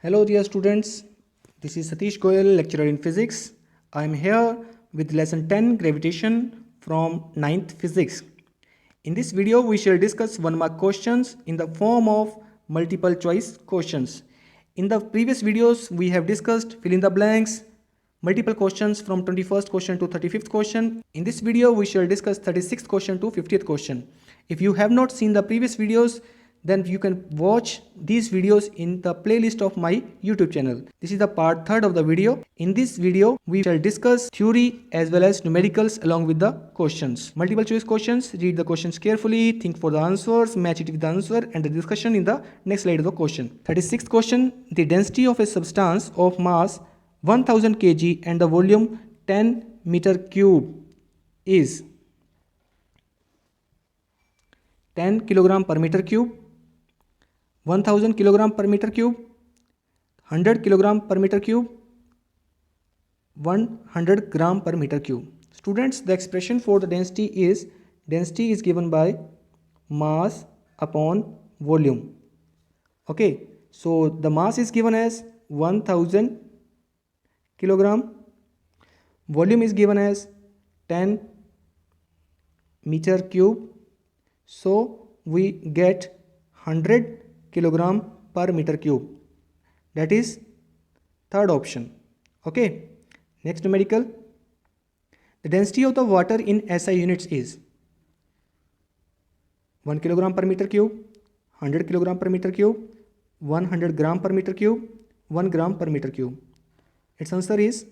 Hello dear students, this is Satish Goyal, lecturer in physics. I am here with lesson 10 gravitation from 9th physics. In this video we shall discuss 1 mark questions in the form of multiple choice questions. In the previous videos we have discussed fill in the blanks, multiple questions from 21st question to 35th question. In this video we shall discuss 36th question to 50th question. If you have not seen the previous videos, then you can watch these videos in the playlist of my YouTube channel. This is the part 3rd of the video. In this video, we shall discuss theory as well as numericals along with the questions. Multiple choice questions, read the questions carefully, think for the answers, match it with the answer and the discussion in the next slide of the question. 36th question, the density of a substance of mass 1000 kg and the volume 10 meter cube is 10 kilogram per meter cube, 1000 kilogram per meter cube, 100 kilogram per meter cube, 100 gram per meter cube. Students, the expression for the density is given by mass upon volume. Okay, so the mass is given as 1000 kilogram, volume is given as 10 meter cube, so we get 100 kilogram per meter cube. That is third option. Okay, next numerical, the density of the water in SI units is 1 kilogram per meter cube, 100 kilogram per meter cube, 100 gram per meter cube, 1 gram per meter cube. Its answer is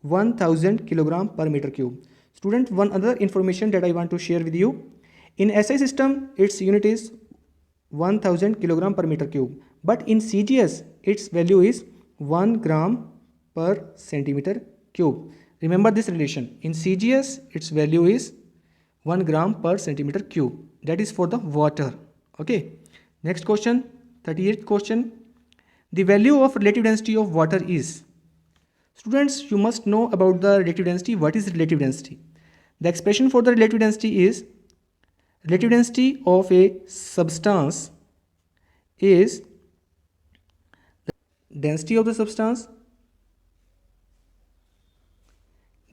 1000 kilogram per meter cube. Student, one other information that I want to share with you. In SI system, its unit is 1000 kilogram per meter cube, but in CGS its value is 1 gram per centimeter cube. Remember this relation. In CGS its value is 1 gram per centimeter cube. That is for the water. Okay. Next question, 38th question. The value of relative density of water is. Students, you must know about the relative density. What is relative density? The expression for the relative density is relative density of a substance is the density of the substance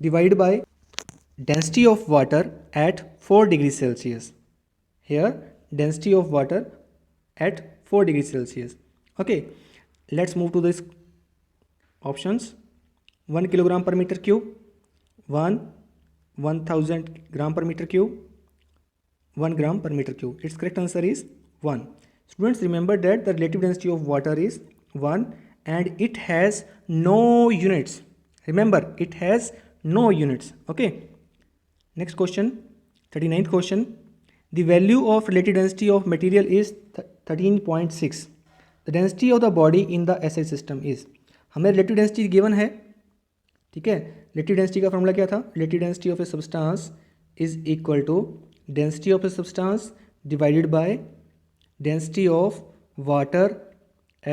divided by density of water at 4 degrees Celsius. Here density of water at 4 degrees Celsius. Okay, let's move to this options. 1 kilogram per meter cube, 1000 gram per meter cube, 1 gram per meter cube. Its correct answer is 1. Students, remember that the relative density of water is 1 and it has no units. Remember, it has no units. Okay. Next question, 39th question. The value of relative density of material is 13.6. The density of the body in the SI system is. हमें relative density given है, ठीक है. relative density का formula क्या था? relative density of a substance is equal to density of a substance divided by density of water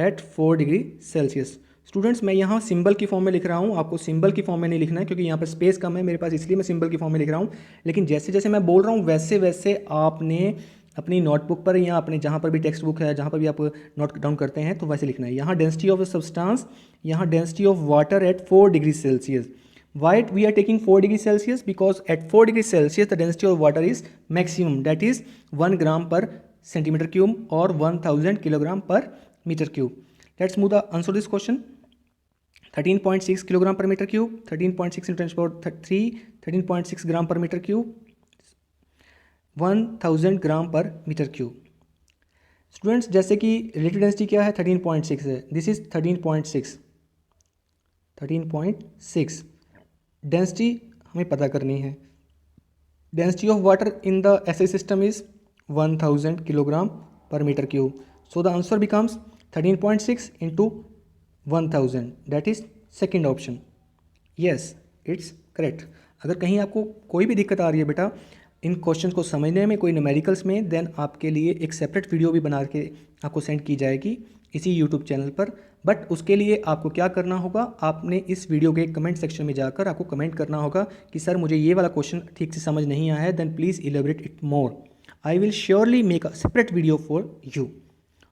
at 4 degree Celsius. Students, मैं यहाँ symbol की फॉर्म में लिख रहा हूँ, आपको सिंबल की फॉर्म में नहीं लिखना है क्योंकि यहाँ पर स्पेस कम है मेरे पास, इसलिए मैं सिंबल की फॉर्म में लिख रहा हूँ. लेकिन जैसे जैसे मैं बोल रहा हूँ वैसे वैसे आपने अपनी नोटबुक पर या अपने जहाँ पर भी टेक्स्ट बुक है, जहाँ पर भी आप नोट डाउन करते हैं, तो वैसे लिखना है. यहाँ डेंसिटी ऑफ ए सब्सटेंस, यहाँ density of water at 4 degree Celsius. Why we are taking 4 degree Celsius? Because at 4 degree Celsius the density of water is maximum, that is 1 gram per centimeter cube or 1000 kilogram per meter cube. Let's move the answer this question. 13.6 kilogram per meter cube, 13.6 into 10 power 3, 13.6 gram per meter cube, 1000 gram per meter cube. Students, जैसे कि relative density क्या है? 13.6 है. This is 13.6. Density हमें पता करनी है. Density of water in the SI system is 1000 kilogram per metre cube. So the answer becomes 13.6 into 1000. That is second option. Yes, it's correct. अगर कहीं आपको कोई भी दिक्कत आ रही है बेटा इन क्वेश्चन को समझने में, कोई न्यूमेरिकल्स में, देन आपके लिए एक सेपरेट वीडियो भी बना के आपको सेंड की जाएगी इसी यूट्यूब चैनल पर. बट उसके लिए आपको क्या करना होगा, आपने इस वीडियो के कमेंट सेक्शन में जाकर आपको कमेंट करना होगा कि सर मुझे ये वाला क्वेश्चन ठीक से समझ नहीं आया है, then please elaborate it more. I will surely make a separate video for you.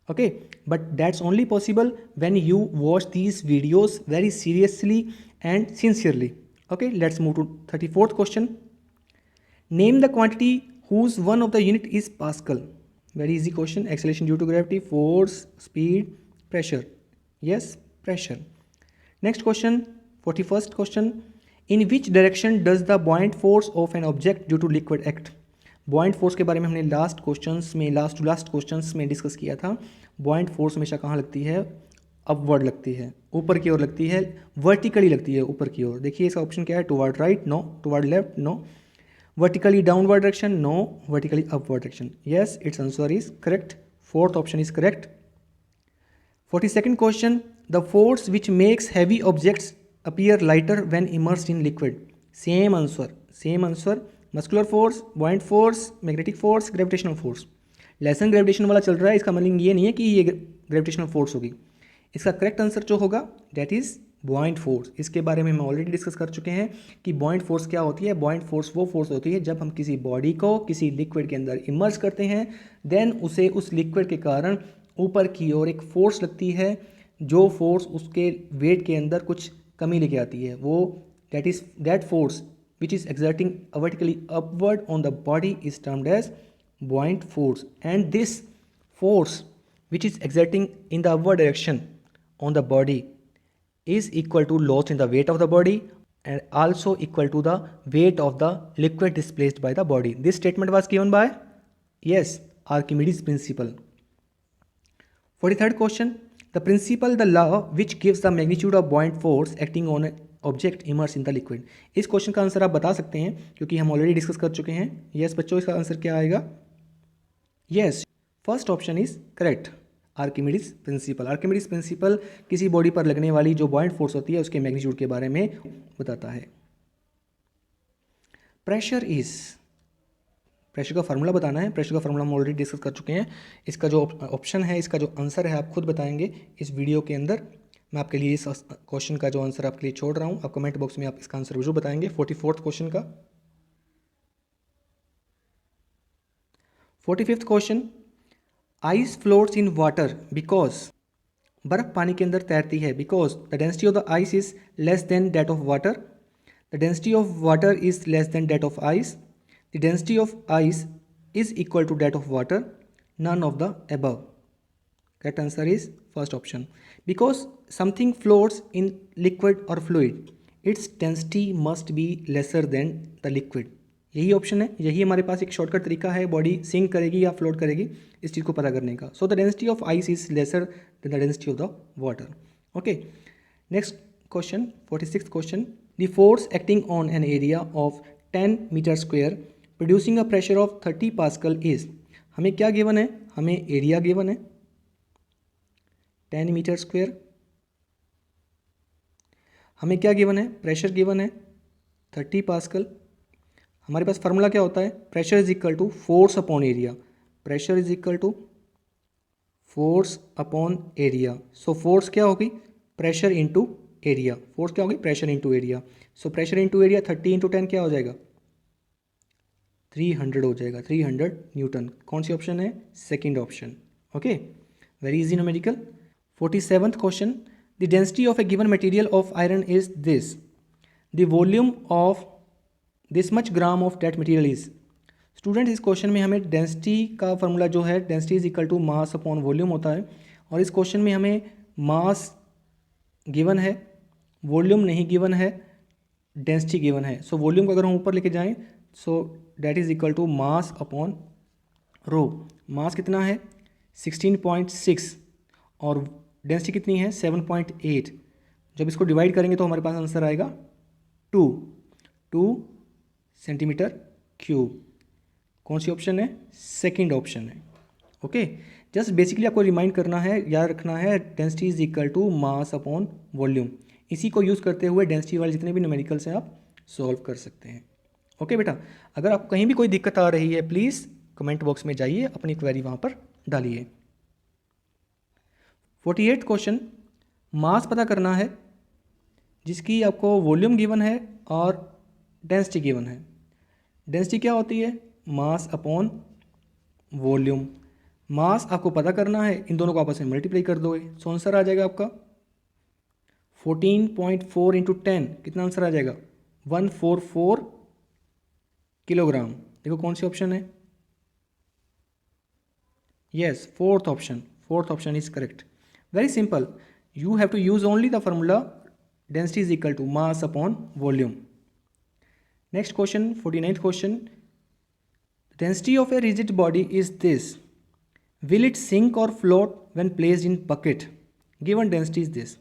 okay, but that's only possible when you watch these videos very seriously and sincerely. Okay, let's move to 34th question. Name the quantity whose one of the unit is Pascal. Very easy question. Acceleration due to gravity, force, speed, pressure. Yes, pressure. Next question, 41st question. In which direction does the buoyant force of an object due to liquid act? Buoyant force के बारे में हमने last questions में discuss किया था. बुआइंट force हमेशा कहाँ लगती है? अपवर्ड लगती है, ऊपर की ओर लगती है, वर्टिकली लगती है ऊपर की ओर. देखिए इसका ऑप्शन क्या है? Toward right, no. Toward left, no. Vertically downward direction, no. Vertically upward direction, yes. It's answer is correct. Fourth option is correct. 42nd question. The force which makes heavy objects appear lighter when immersed in liquid. Same answer. Muscular force, buoyant force, magnetic force, gravitational force. Lesson gravitation वाला चल रहा है, इसका मतलब ये नहीं है कि ये ग्रेविटेशनल फोर्स होगी. इसका करेक्ट आंसर जो होगा दैट इज बुआइंट फोर्स. इसके बारे में हम ऑलरेडी डिस्कस कर चुके हैं कि बुआइंट फोर्स क्या होती है. बुआइंट फोर्स वो फोर्स होती है जब हम किसी बॉडी को किसी लिक्विड के अंदर इमर्स करते हैं, देन उसे उस लिक्विड के कारण ऊपर की ओर एक फोर्स लगती है, जो फोर्स उसके वेट के अंदर कुछ कमी लेके आती है. वो that force which is exerting vertically upward on the body is termed as buoyant force, and this force which is exerting in the upward direction on the body is equal to loss in the weight of the body and also equal to the weight of the liquid displaced by the body. This statement was given by, yes, Archimedes principle. 43rd question. The law which gives the magnitude of buoyant force acting on object immerse in the liquid. इस question का answer आप बता सकते हैं क्योंकि हम already discuss कर चुके हैं. यस बच्चों, इसका आंसर क्या आएगा? Yes, first option is correct. Archimedes principal किसी बॉडी पर लगने वाली जो बुआइंट फोर्स होती है उसके मैग्नीट्यूड के बारे में बताता है. प्रेशर का फार्मूला बताना है. प्रेशर का फार्मूला हम ऑलरेडी डिस्कस कर चुके हैं. इसका जो ऑप्शन है, इसका जो आंसर है आप खुद बताएंगे इस वीडियो के अंदर. मैं आपके लिए इस क्वेश्चन का जो आंसर आपके लिए छोड़ रहा हूँ, आप कमेंट बॉक्स में आप इसका आंसर जरूर बताएंगे. 44th क्वेश्चन का. 45th question. Ice floats in water because. बर्फ पानी के अंदर तैरती है because the density of the ice is less than that of water. The density of water is less than that of ice. The density of ice is equal to that of water. None of the above. Correct answer is first option. Because something floats in liquid or fluid, its density must be lesser than the liquid. यही option है. यही हमारे पास एक shortcut तरीका है body sink करेगी या float करेगी इस चीज़ को पता करने का. So the density of ice is lesser than the density of the water. Okay, next question, 46th question. The force acting on an area of 10 meter square producing a pressure of 30 pascal is. हमें क्या given है? हमें area given है 10 meter square. हमें क्या given है? Pressure given है 30 pascal. हमारे पास फार्मूला क्या होता है? Pressure is equal to force upon area. Pressure is equal to force upon area. So force क्या होगी? Pressure into area. फोर्स क्या होगी? Pressure into area. So pressure into area 30 into 10 क्या हो जाएगा? 300 हो जाएगा. 300 न्यूटन. कौन सी ऑप्शन है? Second option. Okay, very easy numerical. 47th question. The density of a given material of iron is this. The volume of this much gram of that material is. Student, इस question में हमें density का formula जो है density is equal to mass upon volume होता है, और इस क्वेश्चन में हमें मास गिवन है, वॉल्यूम नहीं गिवन है, डेंसिटी गिवन है. सो वॉल्यूम को अगर हम ऊपर लेके जाएं so that is equal to mass upon rho. Mass कितना है? 16.6 और डेंसिटी कितनी है? 7.8. जब इसको डिवाइड करेंगे तो हमारे पास आंसर आएगा 2 सेंटीमीटर क्यूब. कौन सी ऑप्शन है? सेकंड ऑप्शन है. ओके, जस्ट बेसिकली आपको रिमाइंड करना है, याद रखना है, density is equal to mass upon volume. इसी को यूज़ करते हुए डेंसिटी वाले जितने भी न्यूमेरिकल्स हैं आप सॉल्व कर सकते हैं. ओके बेटा, अगर आपको कहीं भी कोई दिक्कत आ रही है प्लीज़ कमेंट बॉक्स में जाइए, अपनी क्वेरी वहाँ पर डालिए. 48th question. मास पता करना है जिसकी आपको वॉल्यूम गिवन है और डेंसिटी गिवन है. डेंसिटी क्या होती है? मास अपॉन वॉल्यूम. मास आपको पता करना है, इन दोनों को आपस में मल्टीप्लाई कर दोगे, सो आंसर आ जाएगा आपका 14.4 इंटू 10, कितना आंसर आ जाएगा 144 किलोग्राम। देखो कौन सी ऑप्शन है, yes fourth option is correct. Very simple, you have to use only the formula density is equal to mass upon volume. Next question 49th question, density of a rigid body is this, will it sink or float when placed in bucket, given density is this।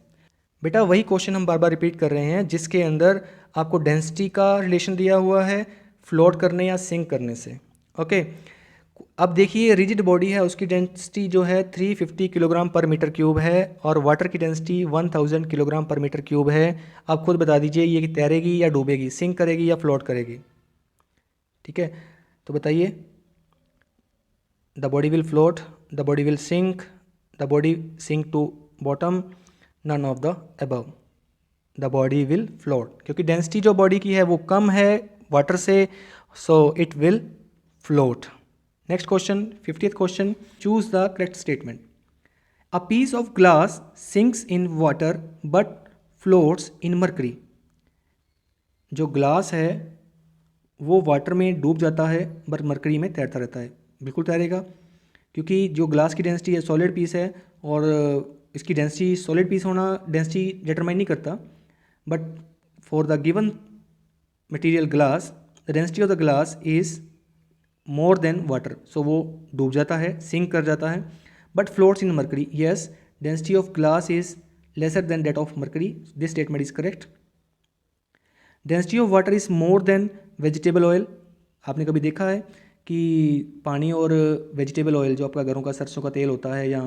बेटा वही question हम बार बार repeat कर रहे हैं जिसके अंदर आपको density का रिलेशन दिया हुआ है फ्लोट करने या सिंक करने से। ओके अब देखिए रिजिड बॉडी है, उसकी डेंसिटी जो है 350 किलोग्राम पर मीटर क्यूब है और वाटर की density 1000 kilogram per metre cube है। आप खुद बता दीजिए ये कि तैरेगी या डूबेगी, सिंक करेगी या फ्लोट करेगी। ठीक है तो बताइए, the body will float, the body will sink, the body sink to bottom, none of the above, the body will float, क्योंकि डेंसिटी जो बॉडी की है वो कम है वाटर से, so it will float. Next question 50th question, choose the correct statement. A piece of glass sinks in water but floats in mercury. जो glass है वो वाटर में डूब जाता है बट मरकरी में तैरता रहता है। बिल्कुल तैरेगा, क्योंकि जो ग्लास की डेंसिटी है सॉलिड पीस है और इसकी डेंसिटी सॉलिड पीस होना डेंसिटी डिटरमाइन नहीं करता, but for the given material glass the density of the glass is more than water, so वो डूब जाता है, सिंक कर जाता है। But floats in mercury, yes density of glass is lesser than that of mercury, this statement is correct. Density of water is more than vegetable oil. आपने कभी देखा है कि पानी और वेजिटेबल ऑयल जो आपका घरों का सरसों का तेल होता है या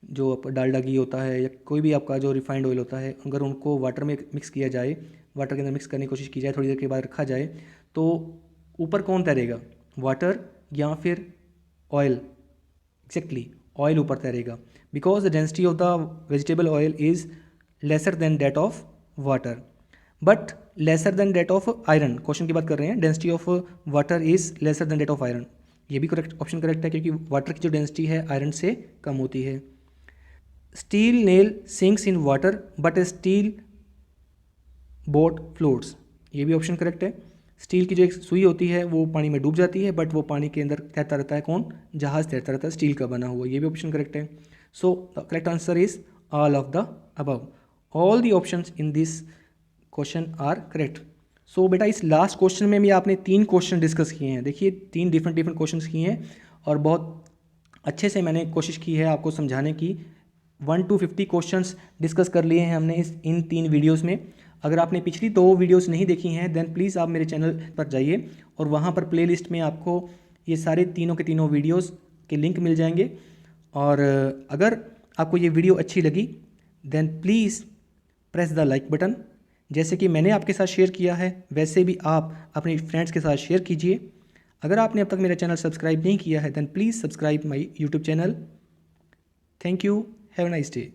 जो आपका डालडा घी होता है या कोई भी आपका जो रिफाइंड ऑयल होता है, अगर उनको वाटर में मिक्स किया जाए, वाटर के अंदर मिक्स करने की कोशिश की जाए, थोड़ी देर के बाद रखा जाए, तो ऊपर कौन तैरेगा, वाटर या फिर ऑयल? एक्जैक्टली ऑयल ऊपर तैरेगा, because the density of the vegetable oil is lesser than that of water, but lesser than that of iron. Question की बात कर रहे हैं, density of water is lesser than that of iron. ये भी correct option correct है, क्योंकि water की जो डेंसिटी है आयरन से कम होती है। Steel nail sinks in water but still boat floats, ये भी ऑप्शन करेक्ट है। स्टील की जो एक सुई होती है वो पानी में डूब जाती है बट वो पानी के अंदर तैरता रहता है, कौन? जहाज तैरता रहता है, स्टील का बना हुआ, ये भी ऑप्शन करेक्ट है। So the correct answer is all of the above, all the options in this question are correct. So बेटा इस लास्ट क्वेश्चन में भी आपने 3 क्वेश्चन डिस्कस किए हैं, देखिए 3 डिफरेंट क्वेश्चन किए हैं और बहुत अच्छे से मैंने कोशिश की है आपको समझाने की। 1 to 50 क्वेश्चंस डिस्कस कर लिए हैं हमने इन 3 वीडियोस में। अगर आपने पिछली 2 वीडियोस नहीं देखी हैं देन प्लीज़ आप मेरे चैनल पर जाइए और वहाँ पर प्लेलिस्ट में आपको ये सारे तीनों के तीनों वीडियोस के लिंक मिल जाएंगे। और अगर आपको ये वीडियो अच्छी लगी then please press the like button, जैसे कि मैंने आपके साथ शेयर किया है वैसे भी आप अपने फ्रेंड्स के साथ शेयर कीजिए। अगर आपने अब तक मेरा चैनल सब्सक्राइब नहीं किया है then please subscribe my YouTube channel. Thank you, have a nice day.